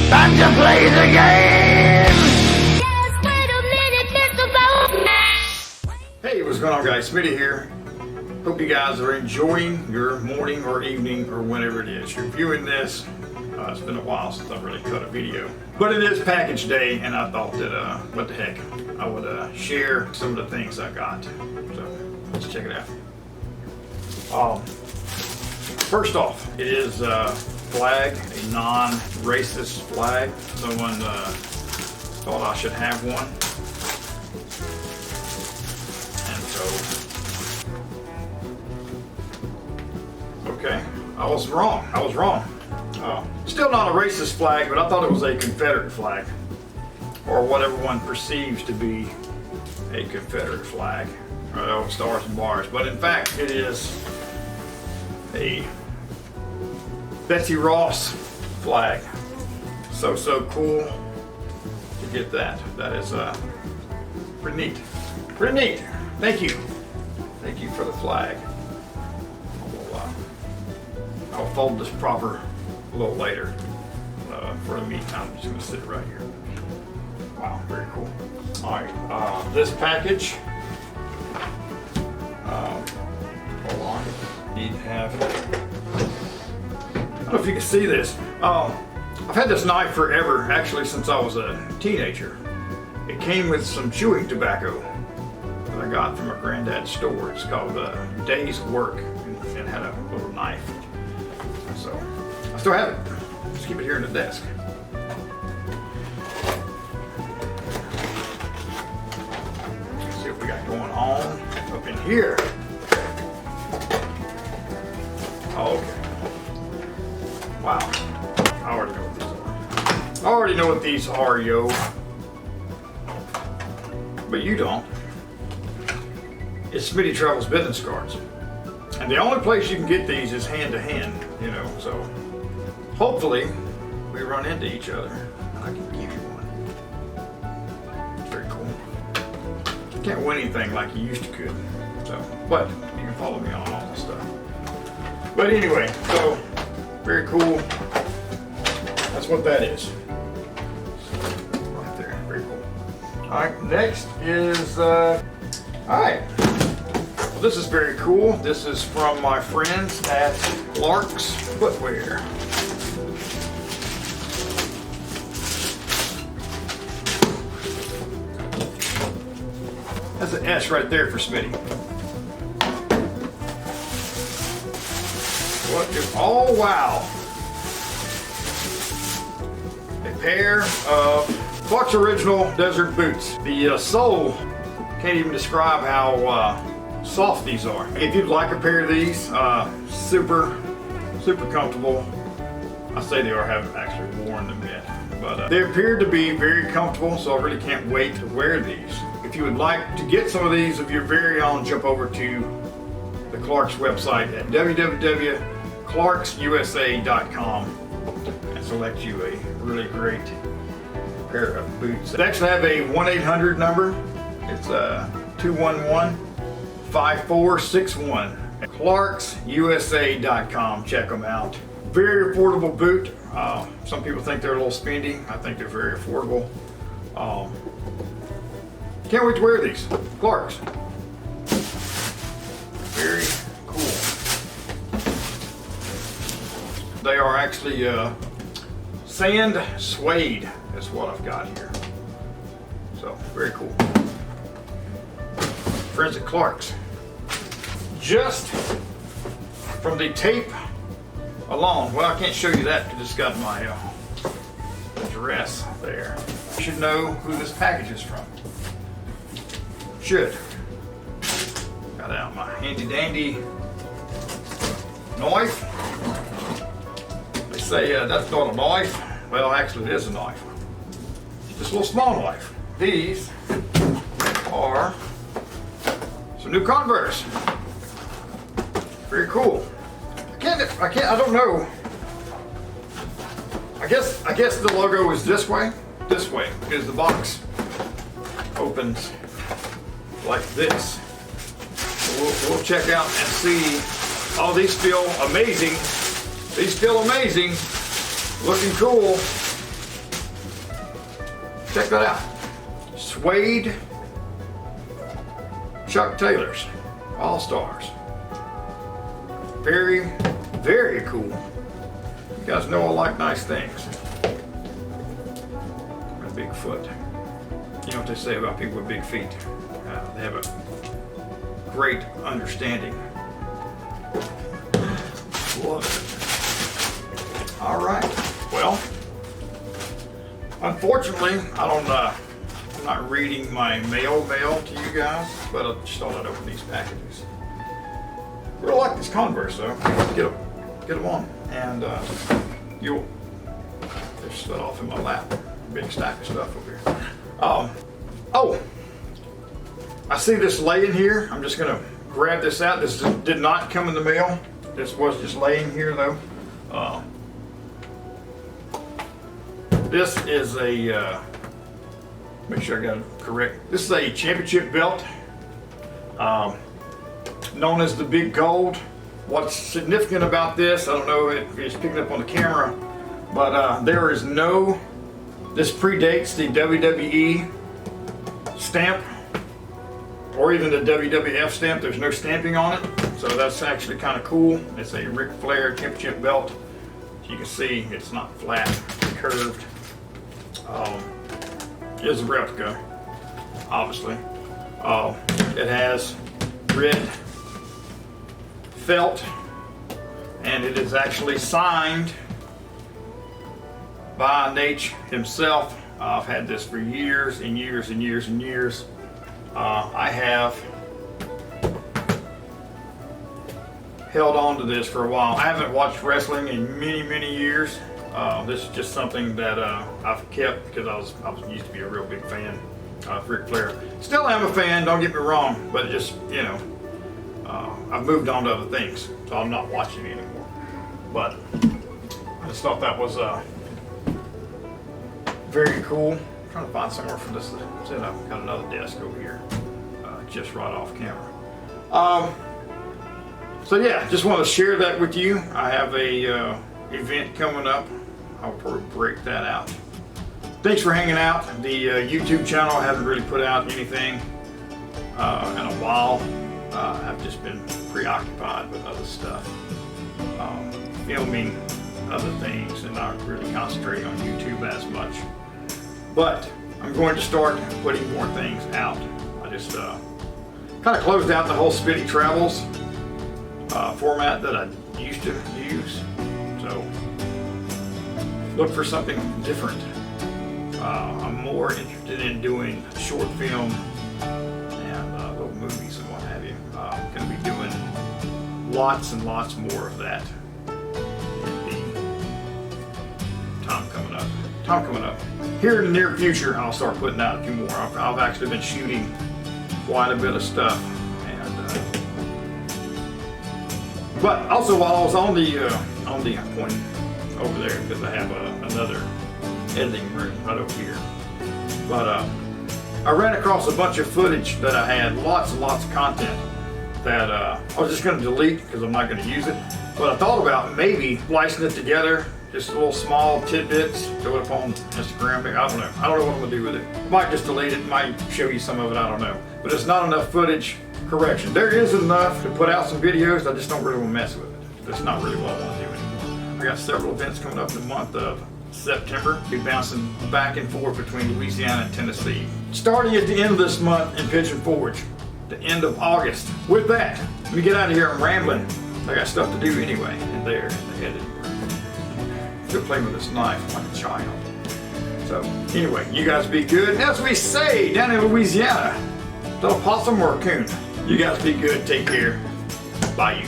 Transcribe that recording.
Time to play the game! Just wait a minute, Mr. Bo. Hey, what's going on, guys? SMITTY here. Hope you guys are enjoying your morning or evening or whenever it is you're viewing this. It's been a while since I've really cut a video, but it is package day, and I thought that what the heck, I would share some of the things I got. So let's check it out. First off, it is a flag, a non-racist flag. Someone thought I should have one, and so okay, I was wrong. Still not a racist flag, but I thought it was a Confederate flag, or what everyone perceives to be a Confederate flag, or stars and bars. But in fact, it is a Betsy Ross flag. So cool to get that. That is pretty neat. Pretty neat. Thank you. Thank you for the flag. I'll fold this proper a little later. For the meantime, I'm just going to sit it right here. Wow, very cool. Alright, this package. Hold on. Need to have. I don't know if you can see this. I've had this knife forever, actually since I was a teenager. It came with some chewing tobacco that I got from a granddad's store. It's called Day's Work, and it had a little knife. So I still have it. Just keep it here in the desk. Let's see what we got going on up in here. Okay. Wow. I already know what these are. I already know what these are, yo. But you don't. It's SMITTY Travels business cards. And the only place you can get these is hand to hand, you know, so hopefully we run into each other and I can give you one. Very cool. You can't win anything like you used to could. So, but you can follow me on all this stuff. But anyway, so very cool. That's what that is. Right there, very cool. Alright, next is alright. Well, this is very cool. This is from my friends at Clark's Footwear. That's an S right there for SMITTY. What is, oh wow. A pair of Clark's Original Desert Boots. The sole, can't even describe how soft these are. If you'd like a pair of these, super comfortable. I say they are, haven't actually worn them yet, but they appear to be very comfortable, so I really can't wait to wear these. If you would like to get some of these of your very own, jump over to the Clark's website at www.clarksusa.com and select you a really great pair of boots. They actually have a 1-800 number. It's 211-5461. clarksusa.com. Check them out. Very affordable boot. Some people think they're a little spendy. I think they're very affordable. Can't wait to wear these. Clark's. Very cool. They are actually sand suede is what I've got here. So very cool. Friends at Clark's. Just from the tape alone, well, I can't show you that because it's got my address there. You should know who this package is from. Should. Got out my handy dandy knife. They say that's not a knife. Well, actually it is a knife. Just a little small knife. These are some new Converse. Very cool. I don't know. I guess the logo is this way, because the box opens like this. So we'll check out and see. Oh, these feel amazing. These feel amazing. Looking cool. check that out. Suede Chuck Taylors, All Stars. Very, very cool. You guys know I like nice things. A big foot. You know what they say about people with big feet? They have a great understanding. Love it. All right. Well, unfortunately, I'm not reading my mail to you guys, but I just thought I'd open these packages. Really like these Converse though. Get them on, and you'll just set off in my lap. Big stack of stuff over here. Oh, I see this laying here. I'm just gonna grab this out. This did not come in the mail. This was just laying here though. This is a, make sure I got it correct. This is a championship belt, known as the Big Gold. What's significant about this, I don't know if it's picking up on the camera, but there is no, this predates the WWE stamp or even the WWF stamp. There's no stamping on it, so that's actually kind of cool. It's a Ric Flair championship belt. As you can see, it's not flat, it's curved. It's a replica, obviously. It has red felt, and it is actually signed by Nate himself. I've had this for years and years and years and years. I have held on to this for a while. I haven't watched wrestling in many years. This is just something that I've kept because I was used to be a real big fan of Ric Flair. Still am a fan, don't get me wrong, but just, you know, I've moved on to other things, so I'm not watching it anymore. But I just thought that was very cool. I'm trying to find somewhere for this to sit up. Got another desk over here, just right off camera. So yeah, just want to share that with you. I have a event coming up. I'll probably break that out. Thanks for hanging out. The YouTube channel, I haven't really put out anything in a while. I've just been preoccupied with other stuff, filming other things, and not really concentrating on YouTube as much. But I'm going to start putting more things out. I just kind of closed out the whole SMITTY Travels format that I used to use. So look for something different. I'm more interested in doing short film and little movies and what have you. I'm going to be doing lots and lots more of that in the time coming up. Here in the near future, I'll start putting out a few more. I've actually been shooting quite a bit of stuff. But also, while I was on the point over there, because I have another editing room right over here. But I ran across a bunch of footage that I had, lots and lots of content that I was just going to delete because I'm not going to use it. But I thought about maybe splicing it together, just little small tidbits, throw it up on Instagram. I don't know what I'm going to do with it. Might just delete it, might show you some of it, I don't know. But it's not enough footage. Correction, there is enough to put out some videos. I just don't really want to mess with it. That's not really what I want to do anymore. I got several events coming up in the month of September. Be bouncing back and forth between Louisiana and Tennessee. Starting at the end of this month in Pigeon Forge, the end of August. With that, let me get out of here. I'm rambling. I got stuff to do anyway. And there, in the editing room. Still playing with this knife like a child. So anyway, you guys be good. And as we say down in Louisiana, the opossum or a coon. You guys be good. Take care. Bye you.